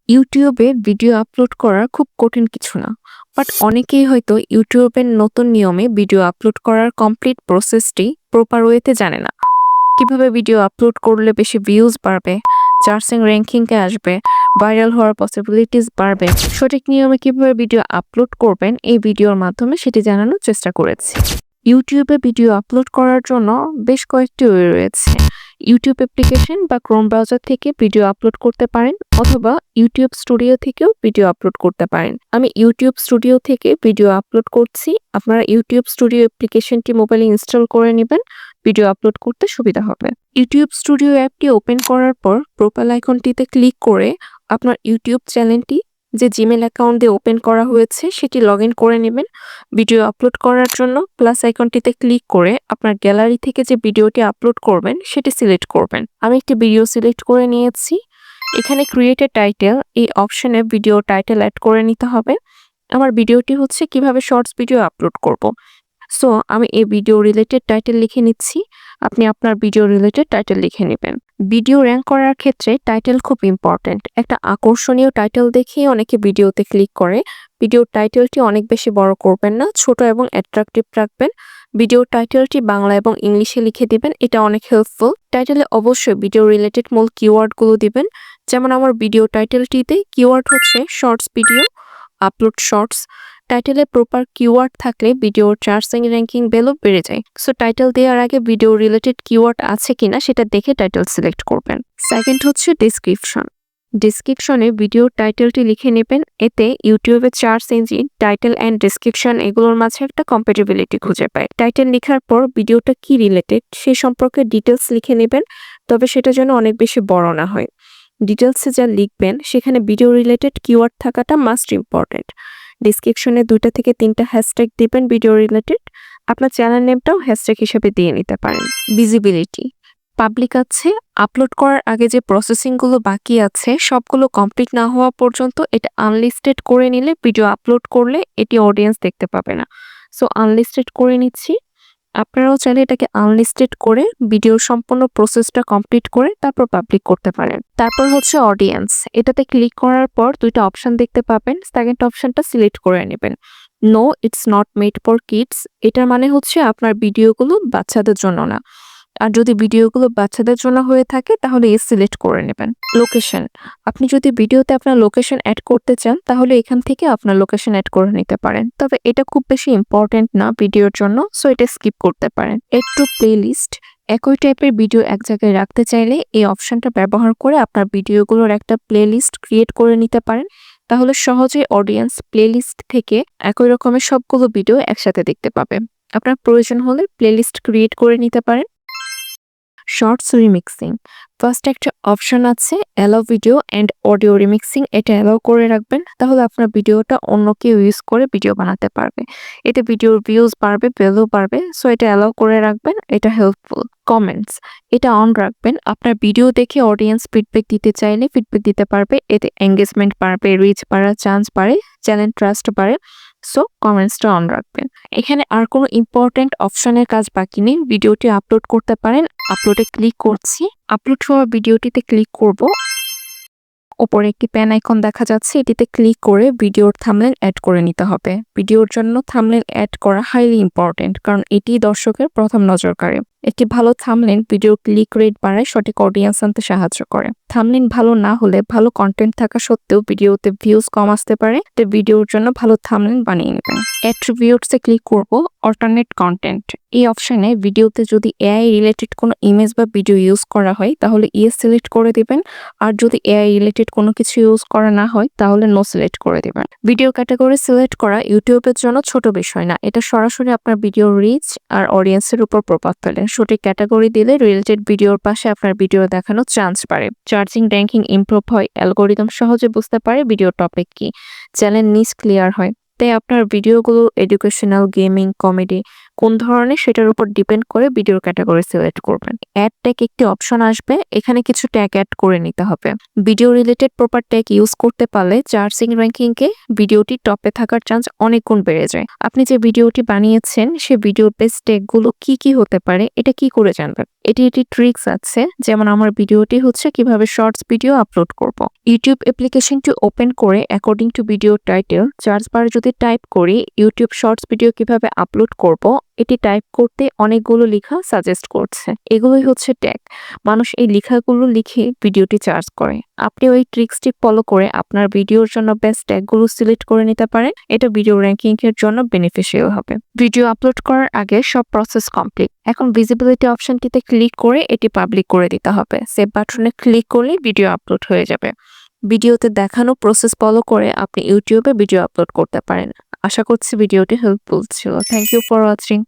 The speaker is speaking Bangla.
ইউটিউবে ভিডিও আপলোড করা খুব কঠিন কিছু না। বাট অনেকেই হয়তো ইউটিউবের নতুন নিয়মে ভিডিও আপলোড করার কমপ্লিট প্রসেসটি প্রপার ওয়েতে জানে না। কিভাবে ভিডিও আপলোড করলে বেশি ভিউজ বাড়বে, সার্চিং র্যাঙ্কিংয়ে আসবে, ভাইরাল হওয়ার পসিবিলিটিস বাড়বে, সঠিক নিয়মে কিভাবে ভিডিও আপলোড করবেন এই ভিডিওর মাধ্যমে সেটি জানানোর চেষ্টা করেছি। ইউটিউবে ভিডিও আপলোড করার জন্য বেশ কয়েকটি ওয়ে রয়েছে। ইউটিউব অ্যাপ্লিকেশন বা ক্রোম ব্রাউজার থেকে ভিডিও আপলোড করতে পারেন অথবা ইউটিউব স্টুডিও থেকেও ভিডিও আপলোড করতে পারেন। আমি ইউটিউব স্টুডিও থেকে ভিডিও আপলোড করছি। আপনারা ইউটিউব স্টুডিও অ্যাপ্লিকেশনটি মোবাইলে ইনস্টল করে নেবেন, ভিডিও আপলোড করতে সুবিধা হবে। ইউটিউব স্টুডিও অ্যাপটি ওপেন করার পর প্রোফাইল আইকনটিতে ক্লিক করে আপনার ইউটিউব চ্যানেলটি যে জিমেল অ্যাকাউন্ট দিয়ে ওপেন করা হয়েছে সেটি লগ ইন করে নেবেন। ভিডিও আপলোড করার জন্য প্লাস আইকনটিতে ক্লিক করে আপনার গ্যালারি থেকে যে ভিডিওটি আপলোড করবেন সেটি সিলেক্ট করবেন। আমি একটি ভিডিও সিলেক্ট করে নিয়েছি। এখানে ক্রিয়েট এ টাইটেল এই অপশনে ভিডিও টাইটেল অ্যাড করে নিতে হবে। আমার ভিডিওটি হচ্ছে কিভাবে শর্টস ভিডিও আপলোড করব। সো আমি এই ভিডিও রিলেটেড টাইটেল লিখে নিচ্ছি। আপনি আপনার ভিডিও রিলেটেড টাইটেল লিখে নেবেন। ভিডিও র্যাঙ্ক করার ক্ষেত্রে টাইটেল খুব ইম্পর্ট্যান্ট। একটা আকর্ষণীয় টাইটেল দেখেই অনেকে ভিডিওতে ক্লিক করে। ভিডিওর টাইটেলটি অনেক বেশি বড় করবেন না, ছোট এবং অ্যাট্রাকটিভ রাখবেন। ভিডিওর টাইটেলটি বাংলা এবং ইংলিশে লিখে দিবেন, এটা অনেক হেল্পফুল। টাইটেলে অবশ্যই ভিডিও রিলেটেড মূল কিওয়ার্ডগুলো দিবেন। যেমন আমার ভিডিও টাইটেলটিতে কিওয়ার্ড হচ্ছে শর্টস ভিডিও, আপলোড শর্টস। টাইটেলে প্রপার কিওয়ার্ড থাকলে ভিডিওর সার্চিং র্যাঙ্কিং ভ্যালু বেড়ে যায়। সো টাইটেল দেওয়ার আগে ভিডিও রিলেটেড কিওয়ার্ড আছে কিনা সেটা দেখে টাইটেল সিলেক্ট করবেন। সেকেন্ড হচ্ছে ডেসক্রিপশন। ডেসক্রিপশনে ভিডিওর টাইটেলটি লিখে নেবেন। এতে ইউটিউবের search engine title and description এগুলোর মাঝে একটা কম্প্যাটিবিলিটি খুঁজে পায়। টাইটেল লেখার পর ভিডিওটা কি রিলেটেড সে সম্পর্কে ডিটেলস লিখে নেবেন, তবে সেটা যেন অনেক বেশি বড় না হয়। ডিটেলসে যা লিখবেন সেখানে ভিডিও রিলেটেড কিওয়ার্ড থাকাটা মাস্ট ইম্পর্টেন্ট। ডেসক্রিপশনে 2টা থেকে 3টা হ্যাশট্যাগ দিবেন ভিডিও রিলেটেড। আপনার চ্যানেল নেমটাও হ্যাশট্যাগ হিসেবে দিয়ে নিতে পারেন। ভিজিবিলিটি পাবলিক আছে। আপলোড করার আগে যে প্রসেসিংগুলো বাকি আছে সবগুলো কমপ্লিট না হওয়া পর্যন্ত এটা আনলিস্টেড করে নিলে ভিডিও আপলোড করলে এটি অডিয়েন্স দেখতে পাবে না। সো আনলিস্টেড করে নিচ্ছি। আপনারাও চাইলে এটাকে আনলিস্টেড করে ভিডিওর সম্পূর্ণ প্রসেসটা কমপ্লিট করে তারপর পাবলিক করতে পারেন। তারপর হচ্ছে অডিয়েন্স, এটাতে ক্লিক করার পর 2টা অপশন দেখতে পাবেন। সেকেন্ড অপশনটা সিলেক্ট করে নেবেন। No it's not made for kids, এটার মানে হচ্ছে আপনার ভিডিওগুলো বাচ্চাদের জন্য না। আর যদি ভিডিওগুলো বাচ্চাদের জন্য হয়ে থাকে তাহলে সিলেক্ট করে নেবেন। লোকেশন, আপনি যদি ভিডিওতে আপনার লোকেশন অ্যাড করতে চান তাহলে এখান থেকে আপনার লোকেশন অ্যাড করে নিতে পারেন, তবে এটা খুব বেশি ইম্পর্টেন্ট না ভিডিওর জন্য, সো এটা স্কিপ করতে পারেন। এড টু প্লেলিস্ট, একই টাইপের ভিডিও এক জায়গায় রাখতে চাইলে এই অপশনটা ব্যবহার করে আপনার ভিডিওগুলোর একটা প্লেলিস্ট ক্রিয়েট করে নিতে পারেন। তাহলে সহজে অডিয়েন্স প্লেলিস্ট থেকে একই রকমের সবগুলো ভিডিও একসাথে দেখতে পাবে। আপনার প্রয়োজন হলে প্লেলিস্ট ক্রিয়েট করে নিতে পারেন। শর্টস রিমিক্সিং, ফার্স্ট একটা অপশন আছে allow video and audio remixing, এটা অ্যালাউ করে রাখবেন। তাহলে আপনার ভিডিওটা অন্য কেউ ইউজ করে ভিডিও বানাতে পারবে, এতে ভিডিওর ভিউজ বাড়বে, ভ্যালু বাড়বে। সো এটা অ্যালাউ করে রাখবেন, এটা হেল্পফুল। কমেন্টস, এটা অন রাখবেন। আপনার ভিডিও দেখে অডিয়েন্স ফিডব্যাক দিতে চাইলে ফিডব্যাক দিতে পারবে, এতে এঙ্গেজমেন্ট বাড়বে, রিচ বাড়ার চান্স বাড়ে, চ্যানেল ট্রাস্ট বাড়ে। সো কমেন্টসটা অন রাখবেন। এখানে আর কোনো ইম্পর্টেন্ট অপশনের কাজ বাকি নেই, ভিডিওটি আপলোড করতে পারেন। আপলোডে ক্লিক করছি। আপলোড হওয়া ভিডিওটিতে ক্লিক করব। ওপরে একটি পেন আইকন দেখা যাচ্ছে, এটিতে ক্লিক করে ভিডিওর থাম্বনেল অ্যাড করে নিতে হবে। ভিডিওর জন্য থাম্বনেল অ্যাড করা হাইলি ইম্পর্টেন্ট, কারণ এটি দর্শকের প্রথম নজর কাড়ে। একটি ভালো থাম্বনেল ভিডিওর ক্লিক রেট বাড়ায়, সঠিক অডিয়েন্স আনতে সাহায্য করে। থাম্বনেল ভালো না হলে ভালো কন্টেন্ট থাকা সত্ত্বেও ভিডিওতে ভিউজ কম আসতে পারে, তাই ভিডিওর জন্য ভালো থাম্বনেল বানিয়ে নেবেন। অ্যাট্রিবিউটসে ক্লিক করব। অল্টারনেট কন্টেন্ট, এই অপশনে ভিডিওতে যদি এআই রিলেটেড কোনো ইমেজ বা ভিডিও ইউজ করা হয় তাহলে ইয়েস সিলেক্ট করে দিবেন, আর যদি এআই রিলেটেড কোনো কিছু ইউজ করা না হয় তাহলে নো সিলেক্ট করে দিবেন। ভিডিও ক্যাটাগরি সিলেক্ট করা ইউটিউবের জন্য ছোট বিষয় না, এটা সরাসরি আপনার ভিডিও রিচ আর অডিয়েন্সের উপর প্রভাব ফেলে। সঠিক ক্যাটাগরি দিলে রিলেটেড ভিডিওর পাশে আপনার ভিডিও দেখানোর চান্স বাড়ে। সার্চিং র্যাঙ্কিং ইমপ্রুভ হয়, অ্যালগোরিদম সহজে বুঝতে পারে ভিডিও টপিক কি, চ্যানেল নিচ ক্লিয়ার হয়। তাই আপনার ভিডিওগুলো এডুকেশনাল, গেমিং, কমেডি কোন ধরনের সেটার উপর ডিপেন্ড করে ভিডিওর ক্যাটাগরি সিলেক্ট করবেন। অ্যাড ট্যাগ একটি অপশন আসবে, এখানে কিছু ট্যাগ অ্যাড করে নিতে হবে। Video related proper tag use করতে পারলে সার্চিং র্যাঙ্কিংকে ভিডিওটি টপে থাকার চান্স অনেক গুণ বেড়ে যায়। আপনি যে ভিডিওটি বানিয়েছেন সে ভিডিওর বেস্ট ট্যাগগুলো কি হতে পারে এটা কি করে জানবেন? এটি ট্রিক্স আছে, যেমন আমার ভিডিওটি হচ্ছে কিভাবে শর্টস ভিডিও আপলোড করব। ইউটিউব অ্যাপ্লিকেশনটি ওপেন করে according to video title search বারে যদি টাইপ করি ইউটিউব শর্টস ভিডিও কিভাবে আপলোড করব, এটি টাইপ করতে অনেকগুলো লেখা সাজেস্ট করছে। এগুলোই হচ্ছে ট্যাগ। মানুষ এই লেখাগুলো লিখে ভিডিওটি সার্চ করে। আপনি ওই ট্রিক্সটি ফলো করে আপনার ভিডিওর জন্য বেস্ট ট্যাগগুলো সিলেক্ট করে নিতে পারেন। এটা ভিডিও র্যাঙ্কিং এর জন্য বেনিফিশিয়াল হবে। ভিডিও আপলোড করার আগে সব প্রসেস কমপ্লিট। এখন ভিজিবিলিটি অপশনটিতে ক্লিক করে এটি পাবলিক করে দিতে হবে। সেভ বাটনে ক্লিক করলে ভিডিও আপলোড হয়ে যাবে। ভিডিওতে দেখানো প্রসেস ফলো করে আপনি ইউটিউবে ভিডিও আপলোড করতে পারেন। আশা করছি ভিডিওটি হেল্পফুল ছিল। Thank you for watching.